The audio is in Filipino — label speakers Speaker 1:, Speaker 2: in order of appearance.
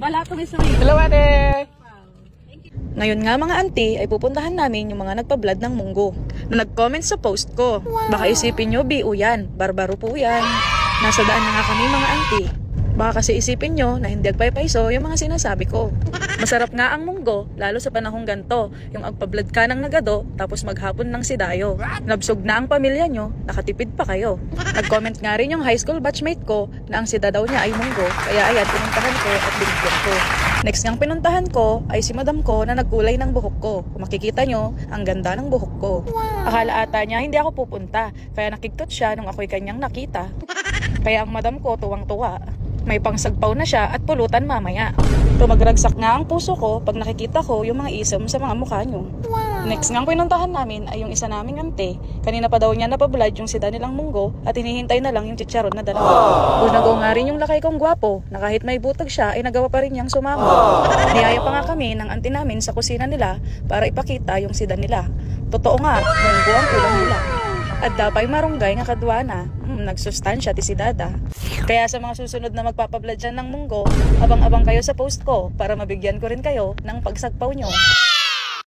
Speaker 1: Balatong isa may.
Speaker 2: Hello, ate!
Speaker 3: Ngayon nga mga auntie ay pupuntahan namin yung mga nagpa-vlog ng munggo na nag-comment sa post ko. Baka isipin nyo, BO yan, barbaro po yan. Nasa daan na nga kami mga auntie. Baka kasi isipin nyo na hindi agpay-paiso yung mga sinasabi ko. Masarap nga ang munggo, lalo sa panahong ganto. Yung agpa-vlog ka ng nagado, tapos maghapon ng sidayo. Nabsog na ang pamilya nyo, nakatipid pa kayo. Nag-comment nga rin yung high school batchmate ko na ang sida daw niya ay munggo, kaya ayan, pinuntahan ko at binigyan ko. Next ngang pinuntahan ko ay si madam ko na nagkulay ng buhok ko. Kung makikita nyo, ang ganda ng buhok ko. Akala ata niya hindi ako pupunta, kaya nakiktot siya nung ako'y kanyang nakita. Kaya ang madam ko tuwang-tuwa. May pangsagpaw na siya at pulutan mamaya. Tumagragsak nga ang puso ko pag nakikita ko yung mga isam sa mga mukha nyo. Next ngang pinuntahan namin ay yung isa naming ante. Kanina pa daw niya napablad yung sida nilang munggo at hinihintay na lang yung chicharon na dalawa. Unagaw nga rin yung lakay kong gwapo na kahit may butag siya ay nagawa pa rin niyang sumama. Niyaya pa nga kami ng ante namin sa kusina nila para ipakita yung sida nila. Totoo nga, munggo ang ulam nila. At dapay marunggay nga kadwana, nagsustansya ti si dada. Kaya sa mga susunod na magpapablad dyan ng munggo, abang-abang kayo sa post ko para mabigyan ko rin kayo ng pagsagpaw nyo.